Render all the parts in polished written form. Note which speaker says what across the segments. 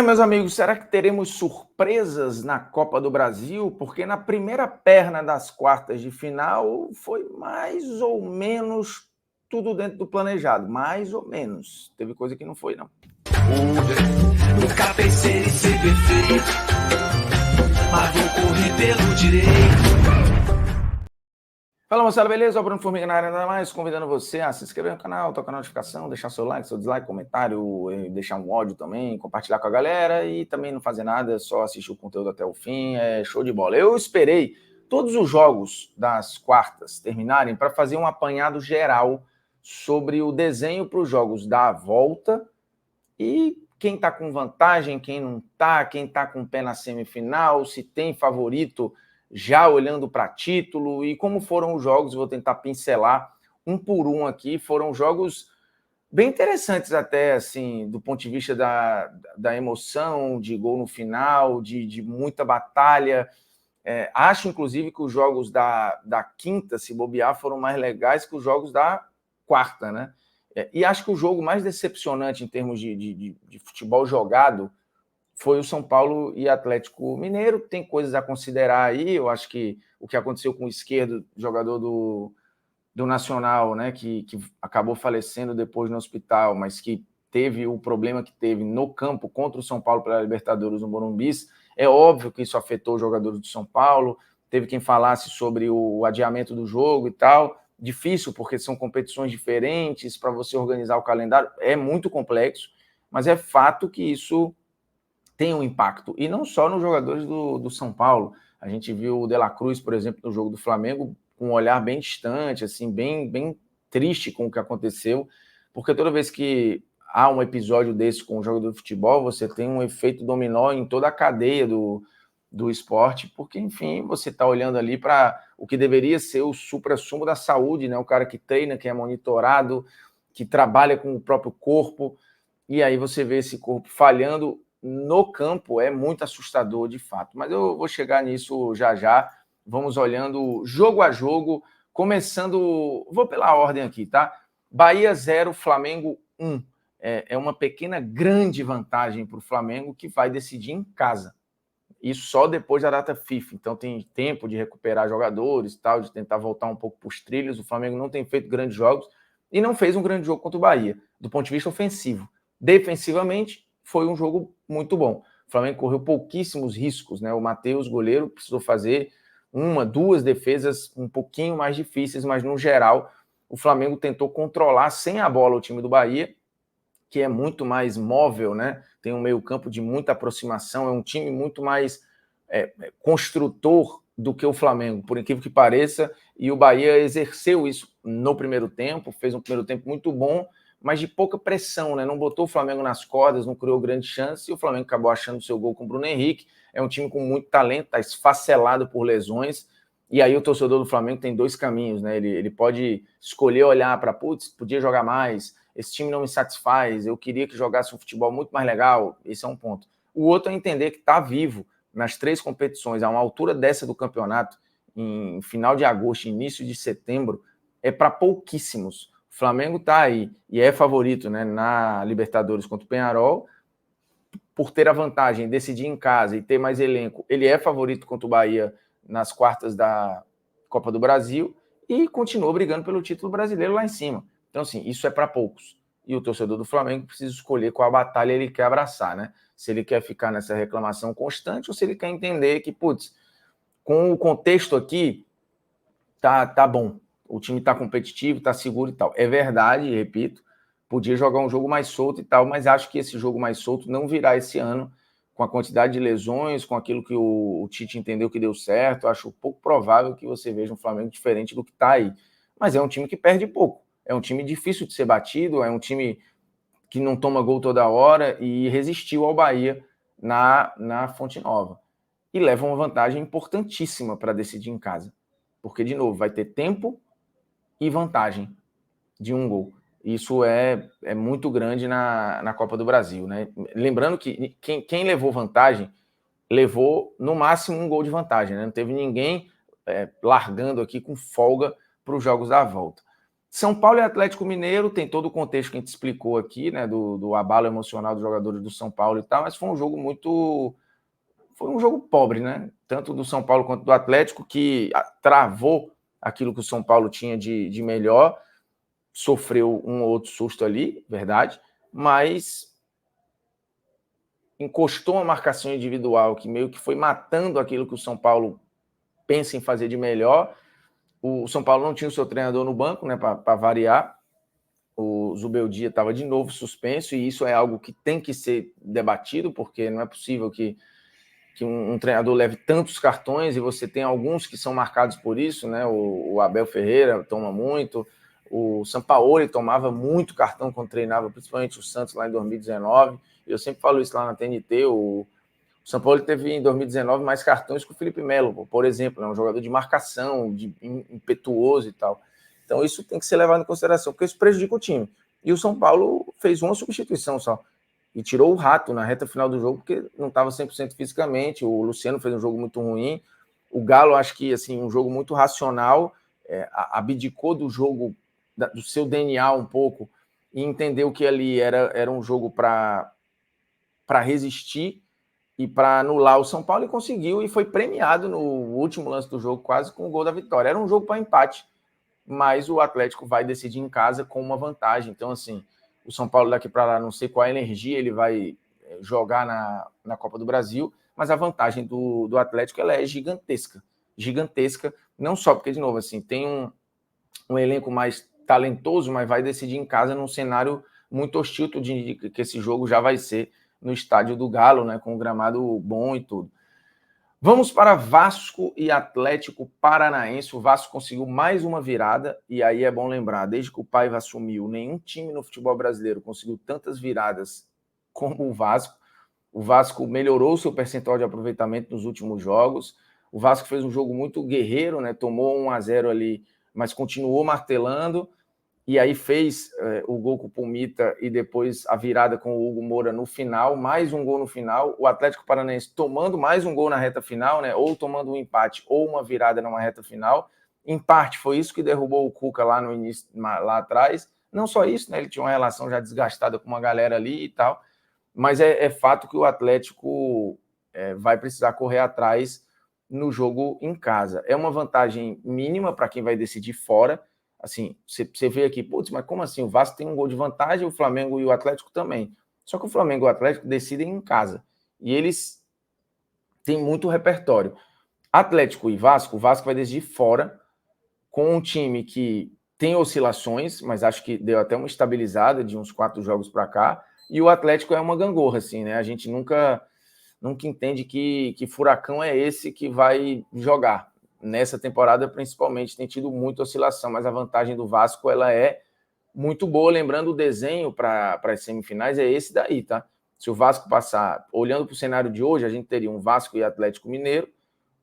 Speaker 1: meus amigos, será que teremos surpresas na Copa do Brasil? Porque na primeira perna das quartas de final foi mais ou menos tudo dentro do planejado. Mais ou menos. Teve coisa que não foi, não.
Speaker 2: Nunca pensei em ser perfeito, mas vou correr pelo direito.
Speaker 1: Fala, moçada, beleza? O Bruno Formiga na área, nada mais, convidando você a se inscrever no canal, tocar a notificação, deixar seu like, seu dislike, comentário, deixar um áudio também, compartilhar com a galera e também não fazer nada, só assistir o conteúdo até o fim, é show de bola. Eu esperei todos os jogos das quartas terminarem para fazer um apanhado geral sobre o desenho para os jogos da volta e quem está com vantagem, quem não está, quem está com o pé na semifinal, se tem favorito já olhando para título e como foram os jogos, vou tentar pincelar um por um aqui, foram jogos bem interessantes até, assim, do ponto de vista da emoção, de gol no final, de muita batalha. Acho, inclusive, que os jogos da quinta, se bobear, foram mais legais que os jogos da quarta, né? E acho que o jogo mais decepcionante em termos de futebol jogado foi o São Paulo e Atlético Mineiro. Tem coisas a considerar aí. Eu acho que o que aconteceu com o Esquerdo, jogador do Nacional, né, que acabou falecendo depois no hospital, mas que teve o problema que teve no campo contra o São Paulo pela Libertadores no Morumbi, é óbvio que isso afetou os jogadores do São Paulo. Teve quem falasse sobre o adiamento do jogo e tal. Difícil, porque são competições diferentes, para você organizar o calendário é muito complexo, mas é fato que isso tem um impacto, e não só nos jogadores do São Paulo. A gente viu o De La Cruz, por exemplo, no jogo do Flamengo, com um olhar bem distante, assim, bem triste com o que aconteceu, porque toda vez que há um episódio desse com um jogador de futebol, você tem um efeito dominó em toda a cadeia do esporte, porque, enfim, você está olhando ali para o que deveria ser o suprassumo da saúde, né? O cara que treina, que é monitorado, que trabalha com o próprio corpo, e aí você vê esse corpo falhando no campo, é muito assustador de fato. Mas eu vou chegar nisso já já. Vamos olhando jogo a jogo, começando, vou pela ordem aqui, tá? Bahia 0, Flamengo 1. É uma pequena, grande vantagem para o Flamengo, que vai decidir em casa. Isso só depois da data FIFA. Então tem tempo de recuperar jogadores, tal, de tentar voltar um pouco para os trilhos. O Flamengo não tem feito grandes jogos e não fez um grande jogo contra o Bahia, do ponto de vista ofensivo. Defensivamente, foi um jogo muito bom. O Flamengo correu pouquíssimos riscos, né? O Matheus, goleiro, precisou fazer uma, duas defesas um pouquinho mais difíceis, mas no geral o Flamengo tentou controlar sem a bola o time do Bahia, que é muito mais móvel, né? Tem um meio-campo de muita aproximação, é um time muito mais construtor do que o Flamengo, por incrível que pareça, e o Bahia exerceu isso no primeiro tempo, fez um primeiro tempo muito bom, mas de pouca pressão, né? Não botou o Flamengo nas cordas, não criou grande chance, e o Flamengo acabou achando seu gol com o Bruno Henrique. É um time com muito talento, está esfacelado por lesões, e aí o torcedor do Flamengo tem dois caminhos, né? Ele pode escolher olhar para, putz, podia jogar mais, esse time não me satisfaz, eu queria que jogasse um futebol muito mais legal, esse é um ponto. O outro é entender que está vivo nas três competições, a uma altura dessa do campeonato, em final de agosto, início de setembro, é para pouquíssimos. O Flamengo está aí e é favorito, né, na Libertadores contra o Peñarol, por ter a vantagem de decidir em casa e ter mais elenco. Ele é favorito contra o Bahia nas quartas da Copa do Brasil e continua brigando pelo título brasileiro lá em cima. Então, assim, isso é para poucos. E o torcedor do Flamengo precisa escolher qual a batalha ele quer abraçar, né? Se ele quer ficar nessa reclamação constante ou se ele quer entender que, putz, com o contexto aqui, tá bom. O time tá competitivo, tá seguro e tal. É verdade, repito, podia jogar um jogo mais solto e tal, mas acho que esse jogo mais solto não virá esse ano, com a quantidade de lesões, com aquilo que o Tite entendeu que deu certo. Acho pouco provável que você veja um Flamengo diferente do que tá aí. Mas é um time que perde pouco. É um time difícil de ser batido, é um time que não toma gol toda hora e resistiu ao Bahia na Fonte Nova. E leva uma vantagem importantíssima para decidir em casa. Porque, de novo, vai ter tempo e vantagem de um gol. Isso é muito grande na Copa do Brasil, né? Lembrando que quem levou vantagem, levou no máximo um gol de vantagem, né? Não teve ninguém largando aqui com folga para os jogos da volta. São Paulo e Atlético Mineiro tem todo o contexto que a gente explicou aqui, né, do abalo emocional dos jogadores do São Paulo e tal, mas foi um jogo pobre, né? Tanto do São Paulo quanto do Atlético, que travou aquilo que o São Paulo tinha de melhor, sofreu um ou outro susto ali, verdade, mas encostou uma marcação individual que meio que foi matando aquilo que o São Paulo pensa em fazer de melhor. O São Paulo não tinha o seu treinador no banco, né, para variar. O Zubeldia estava de novo suspenso, e isso é algo que tem que ser debatido, porque não é possível que um treinador leve tantos cartões, e você tem alguns que são marcados por isso, né? O Abel Ferreira toma muito, o Sampaoli tomava muito cartão quando treinava, principalmente o Santos lá em 2019. Eu sempre falo isso lá na TNT. O Sampaoli teve em 2019 mais cartões que o Felipe Melo, por exemplo, né? Um jogador de marcação, impetuoso e tal. Então isso tem que ser levado em consideração, porque isso prejudica o time. E o São Paulo fez uma substituição só, e tirou o Rato na reta final do jogo, porque não estava 100% fisicamente. O Luciano fez um jogo muito ruim. O Galo, acho que assim, um jogo muito racional, abdicou do jogo, do seu DNA um pouco, e entendeu que ali era um jogo para resistir e para anular o São Paulo, e conseguiu, e foi premiado no último lance do jogo, quase com o gol da vitória. Era um jogo para empate, mas o Atlético vai decidir em casa com uma vantagem. Então, assim, o São Paulo daqui para lá, não sei qual energia ele vai jogar na Copa do Brasil, mas a vantagem do Atlético, ela é gigantesca. Gigantesca, não só porque, de novo, assim, tem um elenco mais talentoso, mas vai decidir em casa num cenário muito hostil, tudo indica que esse jogo já vai ser no estádio do Galo, né, com um gramado bom e tudo. Vamos para Vasco e Atlético Paranaense. O Vasco conseguiu mais uma virada, e aí é bom lembrar, desde que o Paiva assumiu, nenhum time no futebol brasileiro conseguiu tantas viradas como o Vasco. O Vasco melhorou seu percentual de aproveitamento nos últimos jogos. O Vasco fez um jogo muito guerreiro, né? Tomou 1-0 ali, mas continuou martelando. E aí fez o gol com o Pumita, e depois a virada com o Hugo Moura no final, mais um gol no final. O Atlético Paranaense tomando mais um gol na reta final, né? Ou tomando um empate ou uma virada numa reta final. Em parte foi isso que derrubou o Cuca lá no início, lá atrás. Não só isso, né? Ele tinha uma relação já desgastada com uma galera ali e tal, mas é fato que o Atlético vai precisar correr atrás no jogo em casa. É uma vantagem mínima para quem vai decidir fora. Assim, você vê aqui, putz, mas como assim? O Vasco tem um gol de vantagem, o Flamengo e o Atlético também. Só que o Flamengo e o Atlético decidem em casa, e eles têm muito repertório. Atlético e Vasco, o Vasco vai decidir fora, com um time que tem oscilações, mas acho que deu até uma estabilizada de uns 4 jogos para cá, e o Atlético é uma gangorra, assim, né? A gente nunca entende que furacão é esse que vai jogar. Nessa temporada, principalmente, tem tido muita oscilação, mas a vantagem do Vasco, ela é muito boa. Lembrando, o desenho para as semifinais é esse daí, tá? Se o Vasco passar, olhando para o cenário de hoje, a gente teria um Vasco e Atlético Mineiro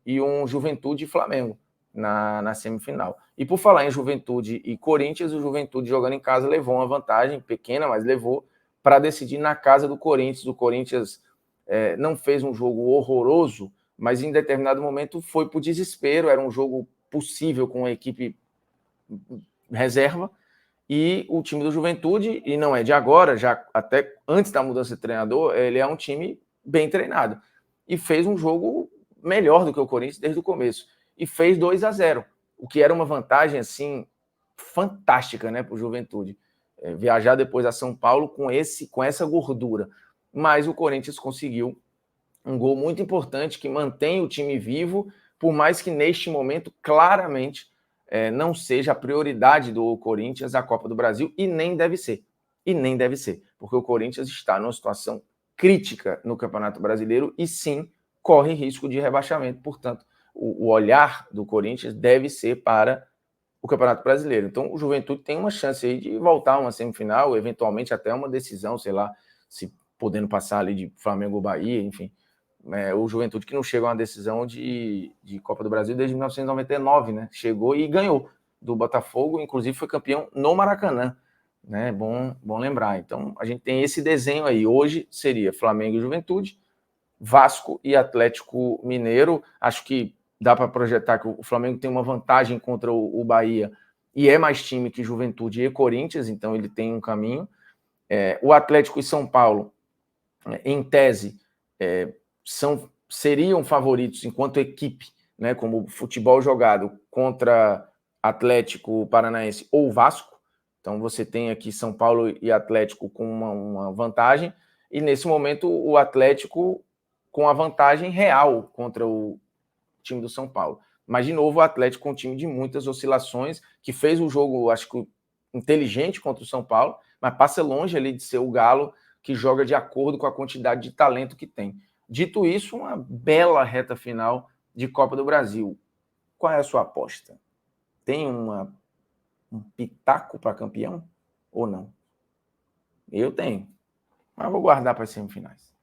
Speaker 1: e um Juventude e Flamengo na semifinal. E por falar em Juventude e Corinthians, o Juventude jogando em casa levou uma vantagem pequena, mas levou para decidir na casa do Corinthians. O Corinthians não fez um jogo horroroso, mas em determinado momento foi para o desespero. Era um jogo possível com a equipe reserva, e o time do Juventude, e não é de agora, já até antes da mudança de treinador, ele é um time bem treinado, e fez um jogo melhor do que o Corinthians desde o começo, e fez 2-0, o que era uma vantagem assim fantástica, né, para o Juventude, viajar depois a São Paulo com essa gordura. Mas o Corinthians conseguiu um gol muito importante que mantém o time vivo, por mais que neste momento, claramente, não seja a prioridade do Corinthians a Copa do Brasil, e nem deve ser. E nem deve ser, porque o Corinthians está numa situação crítica no Campeonato Brasileiro e, sim, corre risco de rebaixamento. Portanto, o olhar do Corinthians deve ser para o Campeonato Brasileiro. Então, o Juventude tem uma chance aí de voltar a uma semifinal, eventualmente até uma decisão, sei lá, se podendo passar ali de Flamengo ou Bahia, enfim. O Juventude que não chega a uma decisão de Copa do Brasil desde 1999, né? Chegou e ganhou do Botafogo, inclusive foi campeão no Maracanã, né? Bom lembrar. Então, a gente tem esse desenho aí. Hoje seria Flamengo e Juventude, Vasco e Atlético Mineiro. Acho que dá para projetar que o Flamengo tem uma vantagem contra o Bahia e é mais time que Juventude e Corinthians, então ele tem um caminho. O Atlético e São Paulo, em tese, seriam favoritos enquanto equipe, né, como futebol jogado contra Atlético Paranaense ou Vasco. Então você tem aqui São Paulo e Atlético com uma vantagem, e nesse momento o Atlético com a vantagem real contra o time do São Paulo. Mas, de novo, o Atlético com um time de muitas oscilações, que fez um jogo, acho que, inteligente contra o São Paulo, mas passa longe ali de ser o Galo que joga de acordo com a quantidade de talento que tem. Dito isso, uma bela reta final de Copa do Brasil. Qual é a sua aposta? Tem um pitaco para campeão ou não? Eu tenho, mas vou guardar para as semifinais.